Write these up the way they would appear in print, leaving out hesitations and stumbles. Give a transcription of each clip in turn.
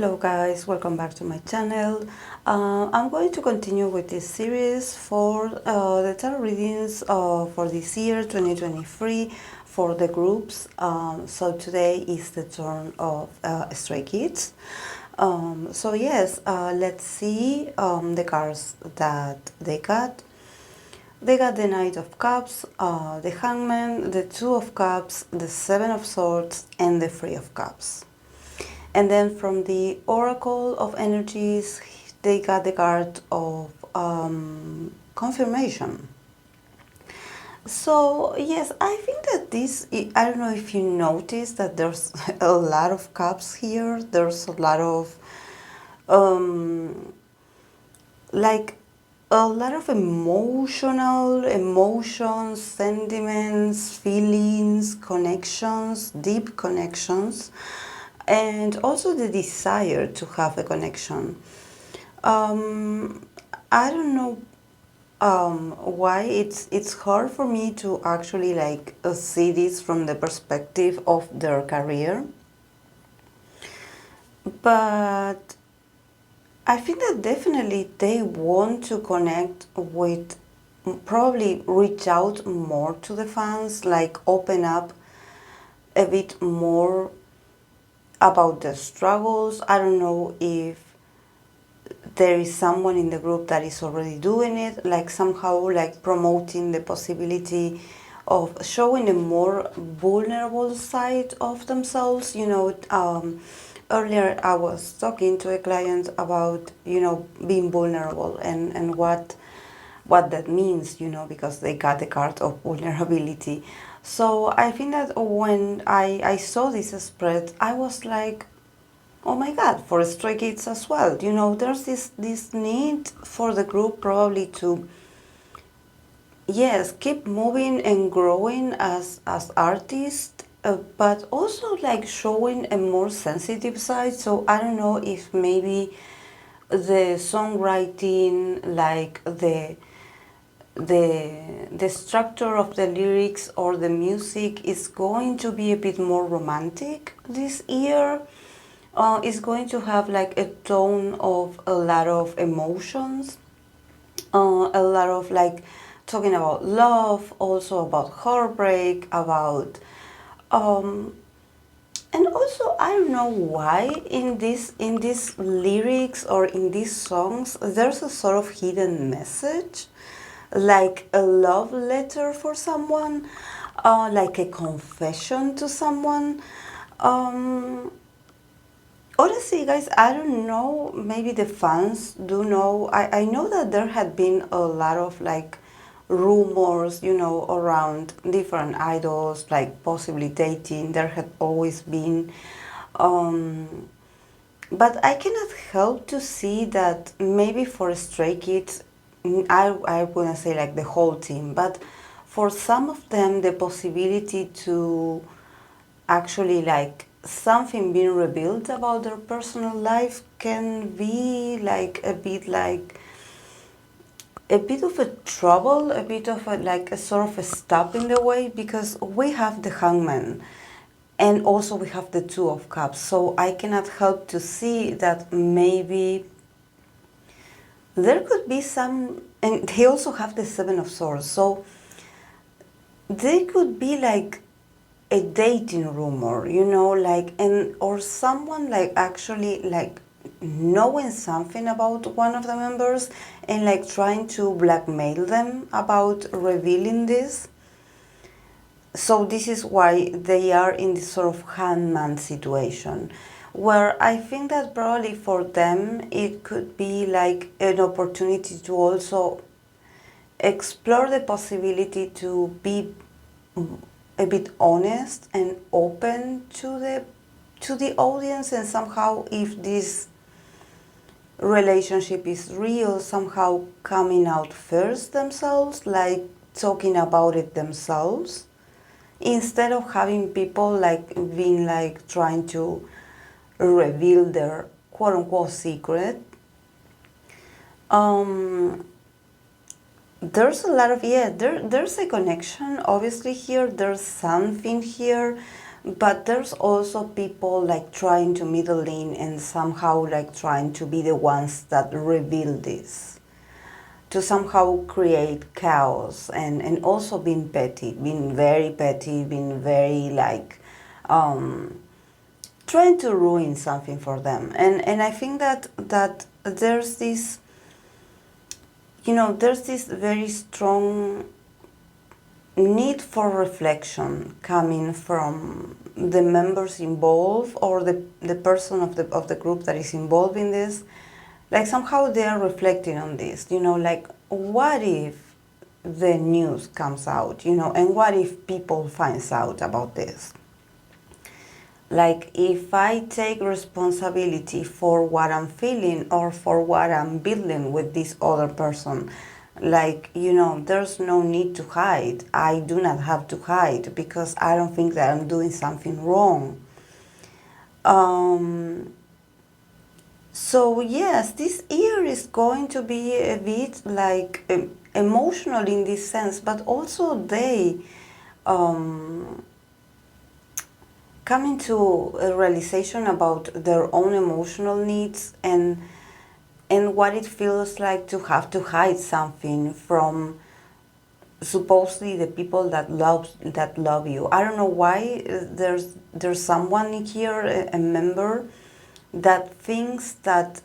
Hello guys, welcome back to my channel. I'm going to continue with this series for the tarot readings for this year 2023 for the groups. So today is the turn of Stray Kids. So yes, let's see the cards that they got. They got the Knight of Cups, the Hangman, the Two of Cups, the Seven of Swords, and the Three of Cups. And then from the Oracle of Energies, they got the card of confirmation. So yes, I think that this, I don't know if you noticed that there's a lot of cups here. There's a lot of like a lot of emotions, sentiments, feelings, connections, deep connections, and also the desire to have a connection. I don't know why it's hard for me to actually see this from the perspective of their career, but I think that definitely they want to connect with, probably reach out more to the fans, like open up a bit more about the struggles. I don't know if there is someone in the group that is already doing it, like somehow like promoting the possibility of showing a more vulnerable side of themselves. Earlier I was talking to a client about, being vulnerable and what that means, because they got the card of vulnerability. So I think that when I saw this spread, I was like, oh my God, for Stray Kids as well. There's this need for the group probably to, yes, keep moving and growing as artists, but also like showing a more sensitive side. So I don't know if maybe the songwriting, like the structure of the lyrics or the music is going to be a bit more romantic this year. It's going to have like a tone of a lot of emotions, a lot of like talking about love, also about heartbreak, about and also I don't know why in these lyrics or in these songs there's a sort of hidden message, like a love letter for someone, like a confession to someone. Honestly, guys, I don't know. Maybe the fans do know. I know that there had been a lot of like rumors, around different idols, like possibly dating. There had always been. But I cannot help to see that maybe for Stray Kids, I wouldn't say like the whole team, but for some of them, the possibility to actually like something being revealed about their personal life can be like a bit of a trouble, a bit of a sort of a stop in the way, because we have the Hangman and also we have the Two of Cups. So I cannot help to see that maybe there could be some, and they also have the Seven of Swords. So they could be like a dating rumor, or someone like actually like knowing something about one of the members and like trying to blackmail them about revealing this. So this is why they are in this sort of hangman situation, where I think that probably for them it could be like an opportunity to also explore the possibility to be a bit honest and open to the audience, and somehow if this relationship is real, somehow coming out first themselves, like talking about it themselves, instead of having people like being like trying to reveal their quote-unquote secret. There's a lot of, there's a connection obviously here, there's something here, But there's also people like trying to middle in and somehow like trying to be the ones that reveal this, to somehow create chaos, and also being petty, being very petty, being very like trying to ruin something for them. And I think that there's this, there's this very strong need for reflection coming from the members involved, or the person of the group that is involved in this. Like somehow they are reflecting on this, like what if the news comes out, and what if people finds out about this? Like if I take responsibility for what I'm feeling or for what I'm building with this other person, like, there's no need to hide. I do not have to hide because I don't think that I'm doing something wrong. So yes, this year is going to be a bit like emotional in this sense, but also they coming to a realization about their own emotional needs and what it feels like to have to hide something from supposedly the people that love you. I don't know why there's someone here, a member, that thinks that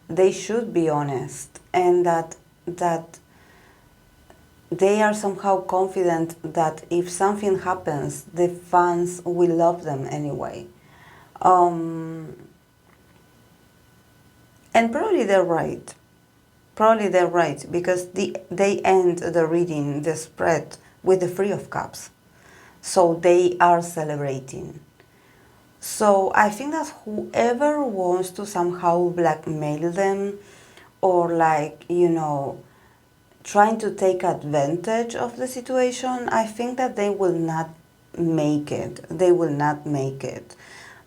they should be honest, and that they are somehow confident that if something happens, the fans will love them anyway. And probably they're right. Probably they're right, because they end the reading, the spread, with the Three of Cups. So they are celebrating. So I think that whoever wants to somehow blackmail them, or like, trying to take advantage of the situation, I think that they will not make it. They will not make it,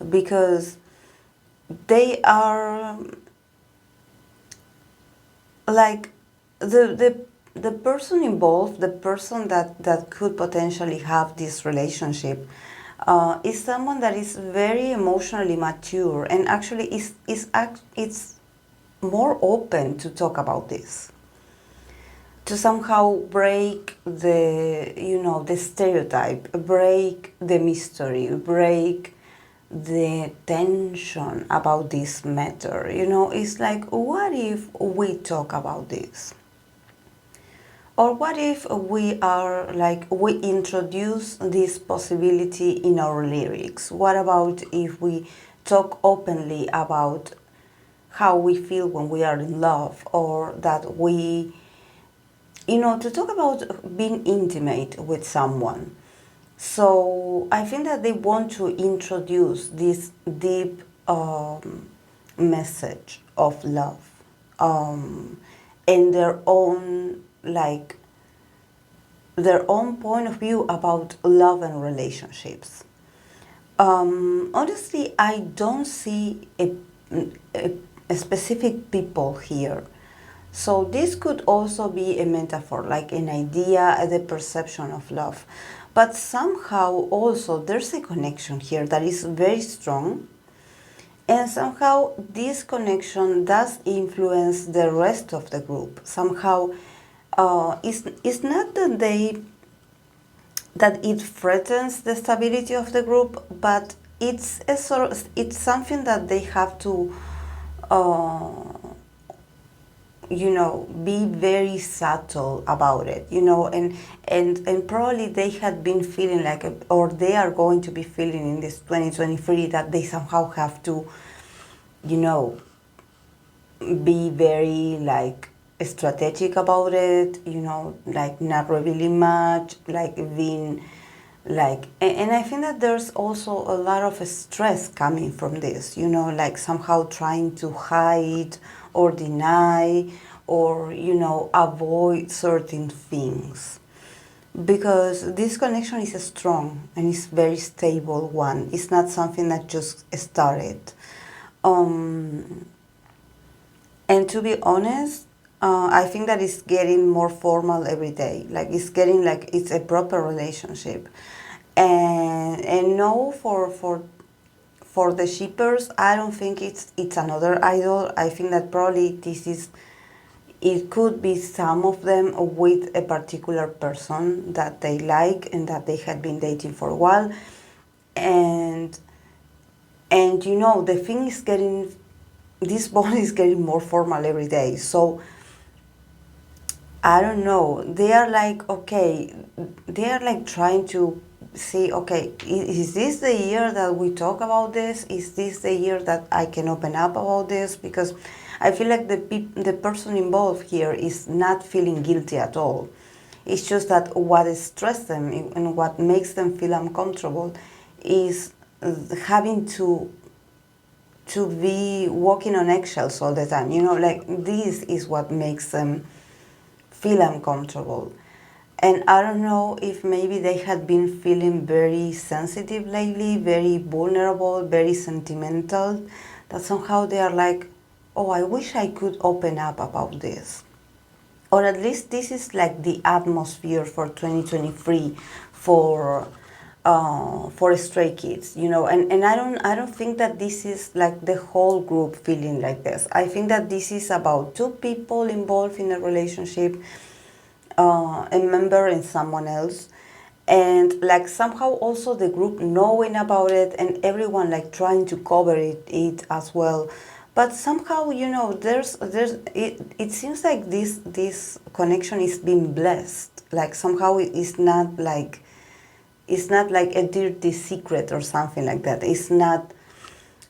because they are like the person involved, the person that could potentially have this relationship, is someone that is very emotionally mature, and actually it's more open to talk about this, to somehow break the stereotype, break the mystery, break the tension about this matter. It's like, what if we talk about this? Or what if we introduce this possibility in our lyrics? What about if we talk openly about how we feel when we are in love, or that we, to talk about being intimate with someone? So I think that they want to introduce this deep message of love, and their own point of view about love and relationships. Honestly, I don't see a specific people here. So this could also be a metaphor, like an idea, the perception of love. But somehow also there's a connection here that is very strong. And somehow this connection does influence the rest of the group. Somehow it's not that it threatens the stability of the group, but it's something that they have to be very subtle about it, and probably they had been feeling like, or they are going to be feeling in this 2023, that they somehow have to, be very like strategic about it, like not revealing much, like being like, and I think that there's also a lot of stress coming from this, like somehow trying to hide or deny, or avoid certain things, because this connection is strong and it's very stable one. It's not something that just started, and to be honest, I think that it's getting more formal every day. Like it's getting like it's a proper relationship. And no, for the shippers, I don't think it's another idol. I think that probably it could be some of them with a particular person that they like and that they had been dating for a while. And the thing is this bond is getting more formal every day. So I don't know. They are like, okay, they are like trying to see, okay, is this the year that we talk about this? Is this the year that I can open up about this? Because I feel like the person involved here is not feeling guilty at all. It's just that what stresses them and what makes them feel uncomfortable is having to be walking on eggshells all the time. Like this is what makes them feel uncomfortable. And I don't know if maybe they had been feeling very sensitive lately, very vulnerable, very sentimental, that somehow they are like, oh, I wish I could open up about this. Or at least this is like the atmosphere for 2023 for Stray Kids, and I don't think that this is like the whole group feeling like this. I think that this is about two people involved in a relationship, a member and someone else, and like somehow also the group knowing about it and everyone like trying to cover it as well. But somehow, it seems like this connection is being blessed. Like somehow it's not like a dirty secret or something like that. It's not.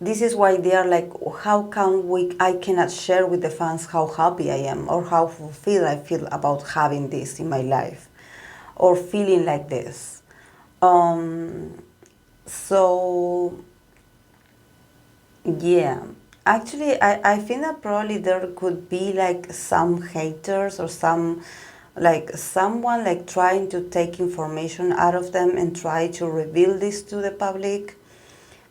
This is why they are like, how come I cannot share with the fans how happy I am or how fulfilled I feel about having this in my life or feeling like this. So, yeah. Actually, I think that probably there could be like some haters or someone like trying to take information out of them and try to reveal this to the public.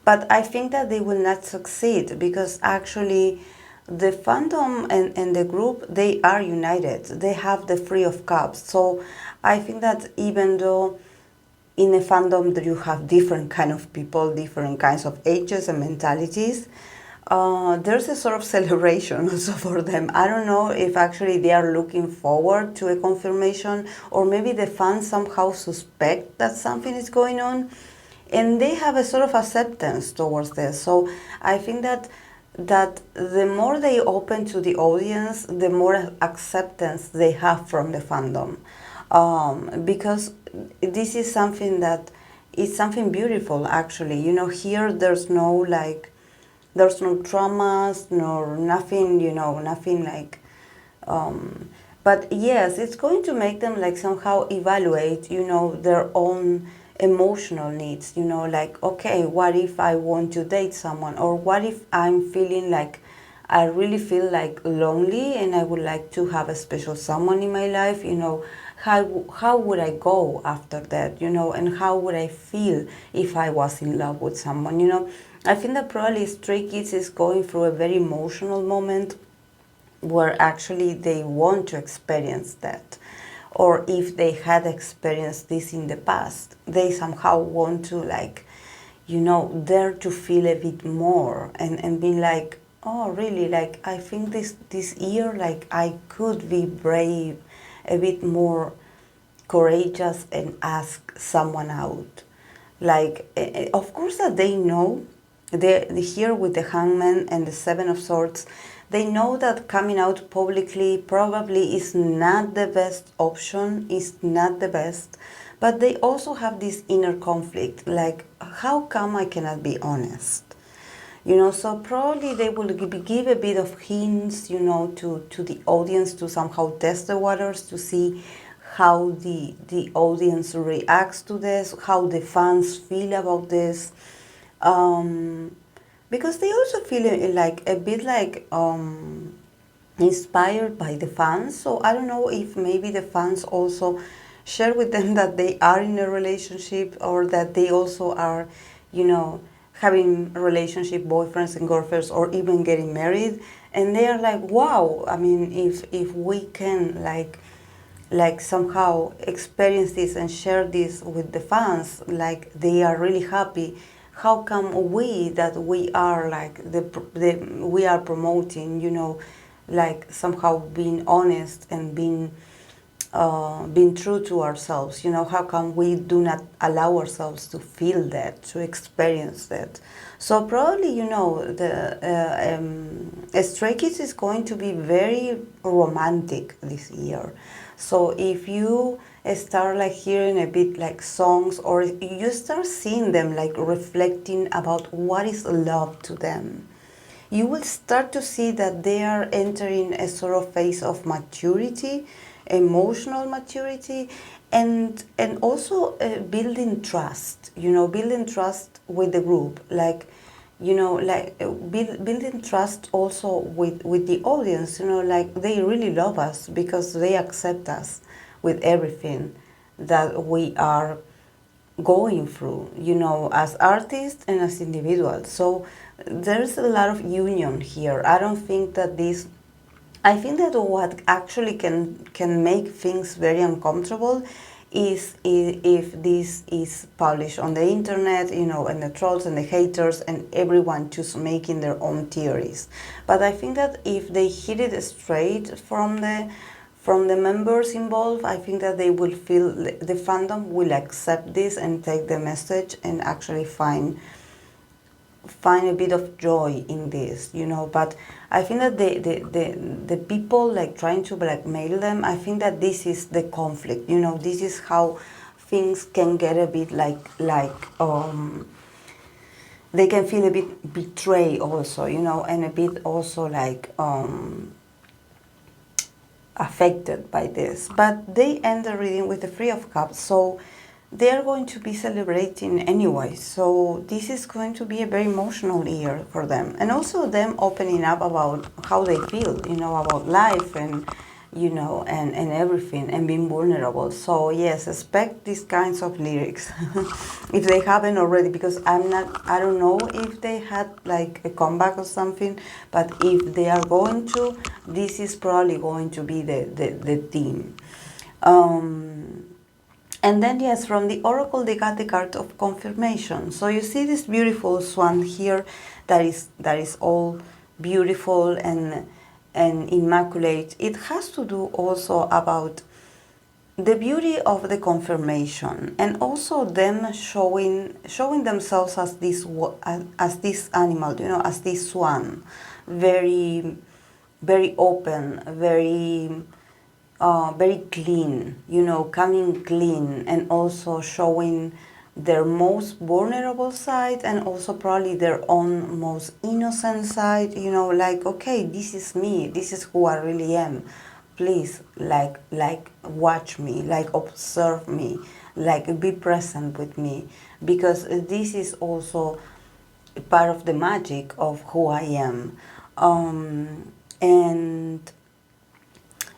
But I think that they will not succeed because actually the fandom and the group, they are united. They have the Three of Cups. So I think that even though in a fandom that you have different kind of people, different kinds of ages and mentalities, there's a sort of celebration also for them. I don't know if actually they are looking forward to a confirmation or maybe the fans somehow suspect that something is going on. And they have a sort of acceptance towards this. So I think that the more they open to the audience, the more acceptance they have from the fandom. Because this is something that is something beautiful, actually. Here there's no traumas, nor nothing, nothing like. But yes, it's going to make them like somehow evaluate, their own emotional needs, like, okay, what if I want to date someone, or what if I'm feeling like I really feel like lonely and I would like to have a special someone in my life, how would I go after that, and how would I feel if I was in love with someone, I think that probably Stray Kids is going through a very emotional moment where actually they want to experience that. Or if they had experienced this in the past, they somehow want to dare to feel a bit more and be like, oh, really, like, I think this year, like, I could be brave, a bit more courageous and ask someone out. Like, of course that they know, they here with the Hangman and the Seven of Swords, they know that coming out publicly probably is not the best option, is not the best, but they also have this inner conflict, like, how come I cannot be honest? So probably they will give a bit of hints, to the audience to somehow test the waters, to see how the audience reacts to this, how the fans feel about this. Because they also feel like a bit like inspired by the fans. So I don't know if maybe the fans also share with them that they are in a relationship or that they also are, having relationship, boyfriends and girlfriends, or even getting married. And they are like, wow, I mean, if we can like somehow experience this and share this with the fans, like they are really happy. How come we that we are like we are promoting, you know, like somehow being honest and being true to ourselves, you know, how come we do not allow ourselves to feel that, to experience that? So probably, you know, the Stray Kids is going to be very romantic this year. So if you start like hearing a bit like songs, or you start seeing them like reflecting about what is love to them, you will start to see that they are entering a sort of phase of maturity, emotional maturity, and also building trust. You know, building trust with the group, like, you know, like building trust also with the audience. You know, like they really love us because they accept us with everything that we are going through, you know, as artists and as individuals. So there's a lot of union here. I don't think that this, I think that what actually can make things very uncomfortable is if this is published on the internet, you know, and the trolls and the haters and everyone just making their own theories. But I think that if they hit it straight from the members involved, I think that they will feel, the fandom will accept this and take the message and actually find a bit of joy in this, you know. But I think that the people like trying to blackmail them, I think that this is the conflict, you know. This is how things can get a bit they can feel a bit betrayed also, you know, and a bit also like affected by this. But they end the reading with the Three of Cups, so they are going to be celebrating anyway. So this is going to be a very emotional year for them, and also them opening up about how they feel, you know, about life and, you know, and everything, and being vulnerable. So yes, expect these kinds of lyrics if they haven't already, because I don't know if they had like a comeback or something, but if they are going to, this is probably going to be the theme. And then, yes, from the oracle, they got the card of confirmation. So you see this beautiful swan here that is all beautiful and immaculate. It has to do also about the beauty of the confirmation, and also them showing themselves as this animal, you know, as this swan, very very open, very clean, you know, coming clean, and also showing their most vulnerable side, and also probably their own most innocent side, you know, like, okay, this is me, this is who I really am. Please, like watch me, like observe me, like be present with me, because this is also part of the magic of who I am.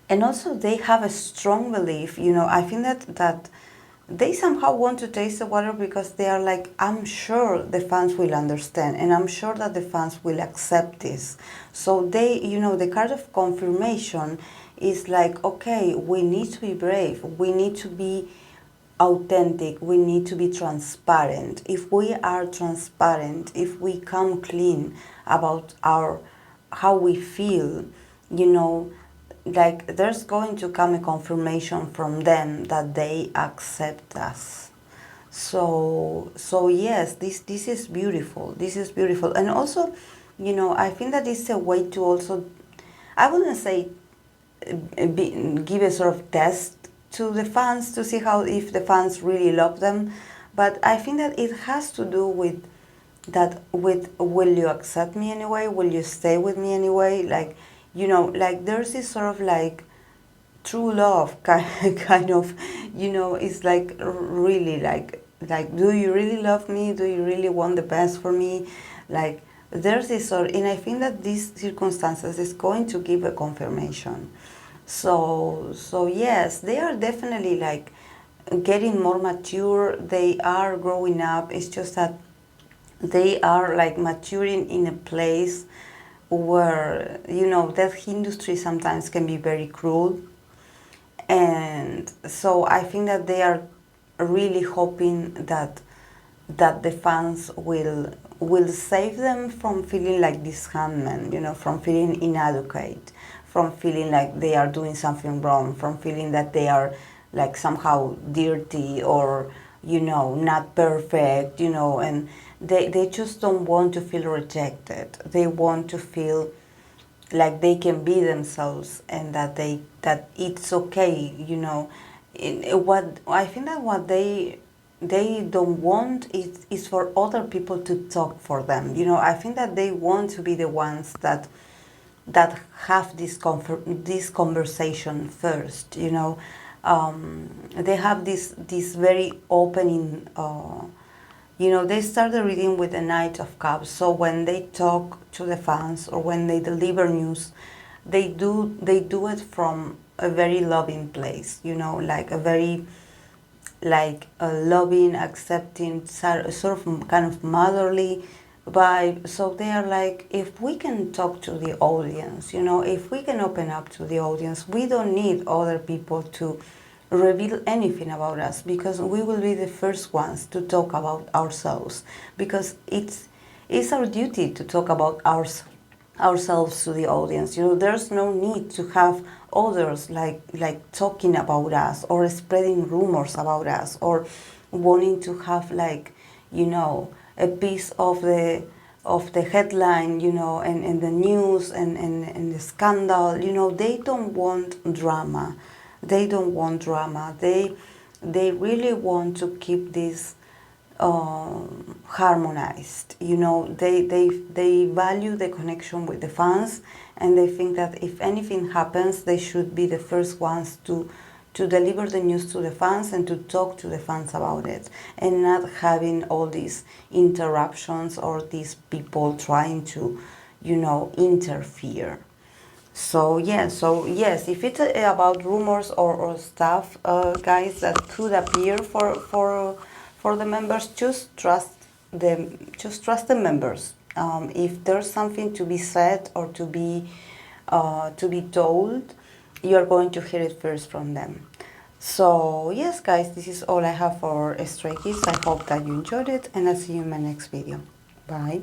And also they have a strong belief, you know. I think that they somehow want to taste the water, because they are like, I'm sure the fans will understand, and I'm sure that the fans will accept this. So they, you know, the card of confirmation is like, okay, we need to be brave, we need to be authentic, we need to be transparent. If we are transparent, if we come clean about how we feel, you know, like there's going to come a confirmation from them that they accept us. So yes, this is beautiful. This is beautiful. And also, you know, I think that it's a way to also, I wouldn't say give a sort of test to the fans to see how, if the fans really love them, but I think that it has to do with that, with, will you accept me anyway, will you stay with me anyway, like, you know, like there's this sort of like true love kind of, you know, it's like really like do you really love me, do you really want the best for me, like there's this sort, and I think that these circumstances is going to give a confirmation. So yes, they are definitely like getting more mature, they are growing up. It's just that they are like maturing in a place where, you know, that industry sometimes can be very cruel, And so I think that they are really hoping that the fans will save them from feeling like this handman, you know, from feeling inadequate, from feeling like they are doing something wrong, from feeling that they are like somehow dirty or, you know, not perfect, you know, and they just don't want to feel rejected. They want to feel like they can be themselves and that it's okay, you know. What I think that what they don't want is for other people to talk for them, you know. I think that they want to be the ones that have this conversation first, you know. They have this very opening, you know, they started reading with the Knight of Cups, so when they talk to the fans or when they deliver news, they do it from a very loving place, you know, like a very like a loving, accepting, sort of kind of motherly vibe. So they are like, if we can talk to the audience, you know, if we can open up to the audience, we don't need other people to reveal anything about us, because we will be the first ones to talk about ourselves, because it's our duty to talk about ourselves to the audience. You know, there's no need to have others like talking about us or spreading rumors about us or wanting to have, like, you know, a piece of the headline, you know, and the news and the scandal. You know, they don't want drama. They don't want drama. They really want to keep this harmonized. You know, they value the connection with the fans, and they think that if anything happens, they should be the first ones to deliver the news to the fans and to talk to the fans about it, and not having all these interruptions or these people trying to, you know, interfere. So yeah, so yes, if it's about rumors or stuff, guys, that could appear for the members, just trust them. Just trust the members. If there's something to be said or to be told, you are going to hear it first from them. So yes, guys, this is all I have for Stray Kids. I hope that you enjoyed it, and I'll see you in my next video. Bye.